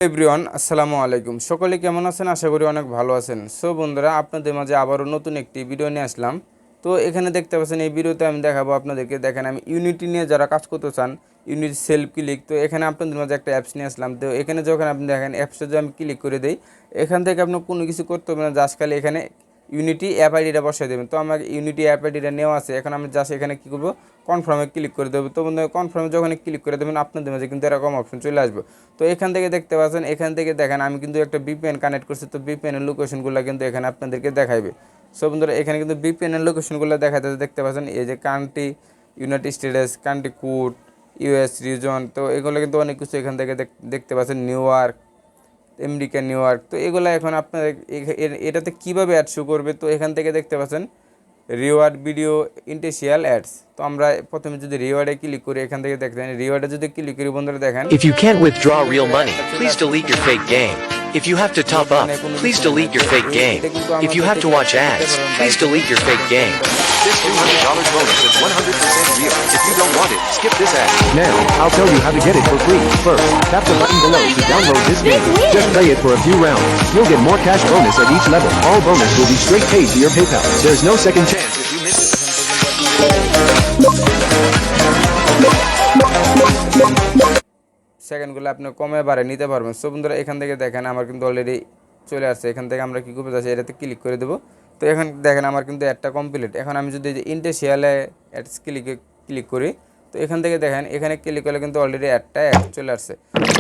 Everyone, আসসালামু আলাইকুম। সকলে কেমন আছেন? আশা করি অনেক ভালো আছেন। সো বন্ধুরা, আপনাদের মাঝে আবারও নতুন একটি ভিডিও নিয়ে আসলাম। তো এখানে দেখতে পাচ্ছেন, এই ভিডিওতে আমি দেখাবো আপনাদেরকে। দেখেন, আমি ইউনিটি নিয়ে যারা কাজ করতে চান, ইউনিটি সেলফ ক্লিক, তো এখানে আপনাদের মাঝে একটা অ্যাপস নিয়ে আসলাম। তো এখানে যখন আপনি দেখেন অ্যাপসটা যদি আমি ক্লিক করে দিই, এখান থেকে আপনার কোনো কিছু করতে হবে না, জাস্ট খালি এখানে ইউনিটি অ্যাপ আইডিটা বসাই দেবেন। তো আমার ইউনিটি অ্যাপ আইডিটা নেওয়া আছে। এখন আমি জাস্ট এখানে কী করবো, কনফার্মে ক্লিক করে দেবো। তো বন্ধু, কনফার্মে যখন ক্লিক করে দেবেন, আপনাদের মাঝে কিন্তু এরকম অপশন চলে আসবে। তো এখান থেকে দেখতে পাচ্ছেন, এখান থেকে দেখেন আমি কিন্তু একটা বিপিএন কানেক্ট করছি। তো বিপিএনের লোকেশনগুলো কিন্তু এখানে আপনাদেরকে দেখাইবে। সো বন্ধুরা, এখানে কিন্তু বিপিএনের লোকেশনগুলো দেখাতে দেখতে পাচ্ছেন, এই যে country, United states, country code, US reason. তো এগুলো কিন্তু অনেক কিছু এখান থেকে দেখতে পাচ্ছেন, new York, America, new York. তো এগুলো এখন আপনার এটাতে কীভাবে অ্যাড শো করবে, তো এখান থেকে দেখতে পাচ্ছেন রিওয়ার্ড ভিডিও ইন্টেন্সিয়াল অ্যাডস। তো আমরা প্রথমে যদি রিওয়ার্ডে ক্লিক করি, এখান থেকে দেখেন রিওয়ার্ডে যদি ক্লিক করি বন্ধুরা, দেখেন If you can't withdraw real money, please delete your fake game. If you have to top up, please delete your fake game. If you have to watch ads, please delete your fake game. This $200 bonus is 100% real. If you don't want it, skip this ad. Now, I'll tell you how to get it for free. First, tap the button below to download this game. Just play it for a few rounds. You'll get more cash bonus at each level. All bonus will be straight paid to your PayPal. There's no second chance if you miss it. সেকেন্ডগুলো আপনি কমে বাড়ে নিতে পারবেন। So বন্ধুরা, এখান থেকে দেখেন আমার কিন্তু অলরেডি চলে আসছে। এখান থেকে আমরা কী করতে যাচ্ছি, এটাতে ক্লিক করে দেবো। তো এখন দেখেন আমার কিন্তু অ্যাডটা কমপ্লিট। এখন আমি যদি ইন্টেন্সিয়ালে অ্যাডস ক্লিক করি, তো এখান থেকে দেখেন এখানে ক্লিক করলে কিন্তু অলরেডি অ্যাড চলে আসছে।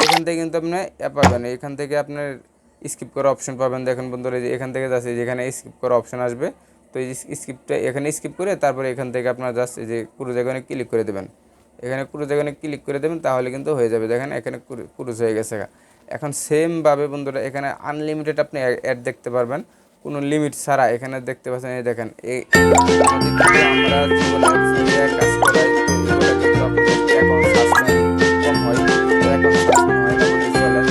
এখান থেকে কিন্তু আপনি পাবেন, এখান থেকে আপনার স্কিপ করার অপশন পাবেন। দেখেন বন্ধুরা, যে এখান থেকে যাচ্ছে যেখানে স্কিপ করার অপশন আসবে, তো এই স্কিপটা এখানে স্কিপ করে তারপরে এখান থেকে আপনার জাস্ট এই যে পুরো জায়গায় ক্লিক করে দেবেন। এখানে পুরো জায়গায় ক্লিক করে দেবেন, তাহলে কিন্তু হয়ে যাবে। দেখেন এখানে পুরুষ হয়ে গেছে। এখন সেমভাবে বন্ধুরা, এখানে আনলিমিটেড আপনি অ্যাড দেখতে পারবেন, কোনো লিমিট ছাড়া। এখানে দেখতে পাচ্ছেন, এই দেখেন এই আমরা যেগুলো কাজ করাই, তো এগুলো কিন্তু আপনাদের অ্যাকাউন্ট সাসপেন্ড কম হয়, তো অ্যাকাউন্ট সাসপেন্ড হয় না বলে চলে।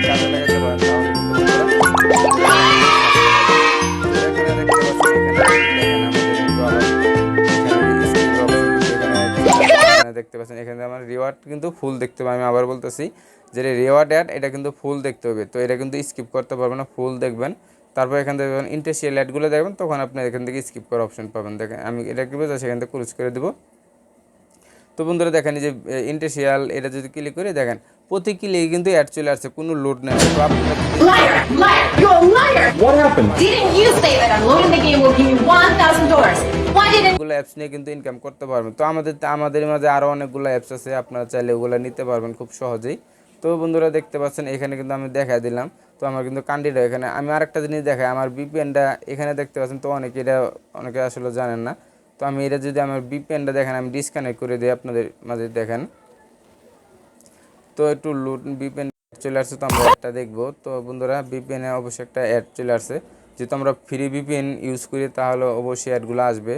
কাজে লাগাতে পারেন, তাহলে কিন্তু এখানে দেখতে পাচ্ছেন, এখানে আমাদের কিন্তু আবার দেখতে পাচ্ছেন, এখানে আমার রিওয়ার্ড কিন্তু ফুল দেখতে পাবেন। আমি আবার বলতেছি যে রিওয়ার্ড অ্যাড, এটা কিন্তু ফুল দেখতে হবে। তো এটা কিন্তু স্কিপ করতে পারবেন না, ফুল দেখবেন। তারপর এখান থেকে যখন ইন্টেন্সিয়াল অ্যাডগুলো দেখবেন, তখন আপনি এখান থেকে স্কিপ করার অপশন পাবেন। দেখেন আমি এটা কি বলছি, সেখান থেকে ক্লোজ করে দেবো। তো বন্ধুরা দেখেন, এই যে ইন্টেন্সিয়াল, এটা যদি ক্লিক করে দেখেন প্রতি ক্লিকে কিন্তু অ্যাড চলে আসছে, কোনো লোড নেই। তো আপনারা এগুলো অ্যাপস নিয়ে কিন্তু ইনকাম করতে পারবেন। তো আমাদের মাঝে আরও অনেকগুলো অ্যাপস আছে, আপনারা চাইলে ওগুলো নিতে পারবেন খুব সহজেই। তো বন্ধুরা দেখতে পাচ্ছেন, এখানে কিন্তু আমি দেখাই দিলাম। তো আমার কিন্তু কান্ডিটা এখানে আমি আরেকটা জিনিস দেখাই, আমার বিপিএনটা এখানে দেখতে পাচ্ছেন। তো অনেকে আসলে জানেন না। তো আমি এটা যদি আমার বিপিএনটা দেখেন, আমি ডিসকানেক্ট করে দিই আপনাদের মাঝে, দেখেন। তো একটু লুট বিপিএন চলে আসছে, তো আমরা একটা দেখবো। তো বন্ধুরা, বিপিএনে অবশ্যই একটা অ্যাড চলে আসছে। যেহেতু আমরা ফ্রি বিপিএন ইউজ করি, তাহলে অবশ্যই অ্যাডগুলো আসবে।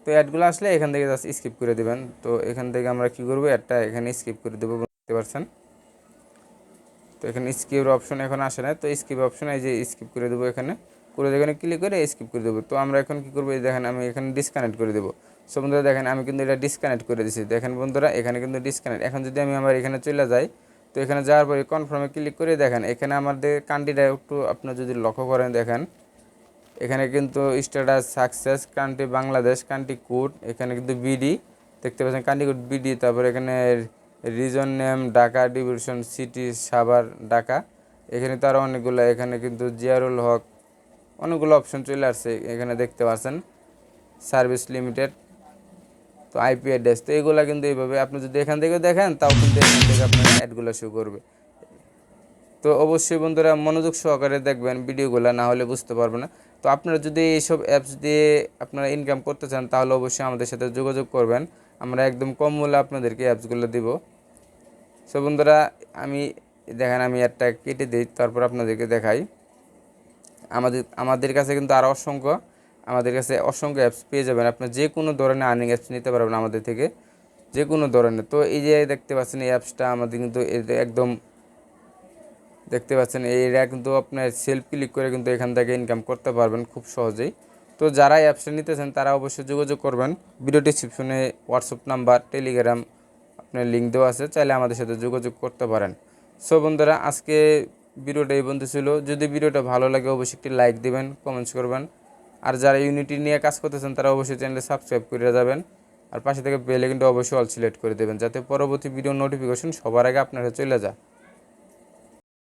তো অ্যাডগুলো আসলে এখান থেকে জাস্ট স্কিপ করে দেবেন। তো এখান থেকে আমরা কী করবো, অ্যাডটা এখানে স্কিপ করে দেবো, বুঝতে পারছেন। তো এখানে স্কিপের অপশন এখন আসে না, তো স্কিপ অপশন এই যে স্কিপ করে দেবো। এখানে পুরো যেখানে ক্লিক করে স্কিপ করে দেবো। তো আমরা এখন কী করবো, এই দেখেন আমি এখানে ডিসকানেক্ট করে দেবো। সো বন্ধুরা দেখেন, আমি কিন্তু এটা ডিসকানেক্ট করে দিচ্ছি। দেখেন বন্ধুরা, এখানে কিন্তু ডিসকানেক্ট। এখন যদি আমি আমার এখানে চলে যাই, তো এখানে যাওয়ার পরে কনফার্মে ক্লিক করে দেখেন, এখানে আমাদের কান্ট্রিটা একটু আপনার যদি লক্ষ্য করেন, দেখেন এখানে কিন্তু status success, country Bangladesh, country code, এখানে কিন্তু বিডি দেখতে পাচ্ছেন, কান্ট্রি কোড বিডি। তারপর এখানে reason name Dhaka, division city Savar Dhaka. এখানে তো আরও অনেকগুলো, এখানে কিন্তু জিয়ারুল হক, অনেকগুলো অপশন চলে আসছে। এখানে দেখতে পাচ্ছেন সার্ভিস লিমিটেড, তো আইপি অ্যাড্রেস। তো এগুলো কিন্তু এইভাবে আপনি যদি এখান থেকে দেখেন, তাও কিন্তু এখান থেকে আপনার অ্যাডগুলো শো করবে। তো অবশ্যই বন্ধুরা মনোযোগ সহকারে দেখবেন ভিডিওগুলো, না হলে বুঝতে পারবে না। তো আপনারা যদি এইসব অ্যাপস দিয়ে আপনারা ইনকাম করতে চান, তাহলে অবশ্যই আমাদের সাথে যোগাযোগ করবেন। আমরা একদম কম মূল্যে আপনাদেরকে অ্যাপসগুলো দিব। সো বন্ধুরা, দেখেন আমি একটা কেটে দিই, তারপর আপনাদেরকে দেখাই। আমাদের কাছে কিন্তু আরও আমাদের কাছে অসংখ্য অ্যাপস পেয়ে যাবেন। আপনার যে কোনো ধরনের আর্নিং অ্যাপস নিতে পারবেন আমাদের থেকে, যে কোনো ধরনের। তো এই যে দেখতে পাচ্ছেন, এই অ্যাপসটা আমাদের কিন্তু একদম দেখতে পাচ্ছেন, এইটা কিন্তু আপনার সেলফ ক্লিক করে কিন্তু এখান থেকে ইনকাম করতে পারবেন খুব সহজেই। তো যারা অ্যাপসটা নিতেছেন, তারা অবশ্যই যোগাযোগ করবেন। ভিডিও ডেসক্রিপশনে হোয়াটসঅ্যাপ নাম্বার, টেলিগ্রাম আপনার লিঙ্ক দেওয়া আছে, চাইলে আমাদের সাথে যোগাযোগ করতে পারেন। সো বন্ধুরা আজকে ভিডিওটা এই পর্যন্ত ছিল। যদি ভিডিওটা ভালো লাগে অবশ্যই একটি লাইক দিবেন, কমেন্টস করবেন। আর যারা ইউনিটি নিয়ে কাজ করতেছেন তারা অবশ্যই চ্যানেলে সাবস্ক্রাইব করে যাবেন। আর পাশে থেকে বেল আইকনটা অবশ্যই অল সিলেক্ট করে দেবেন, যাতে পরবর্তী ভিডিও নোটিফিকেশন সবার আগে আপনার কাছে চলে যায়।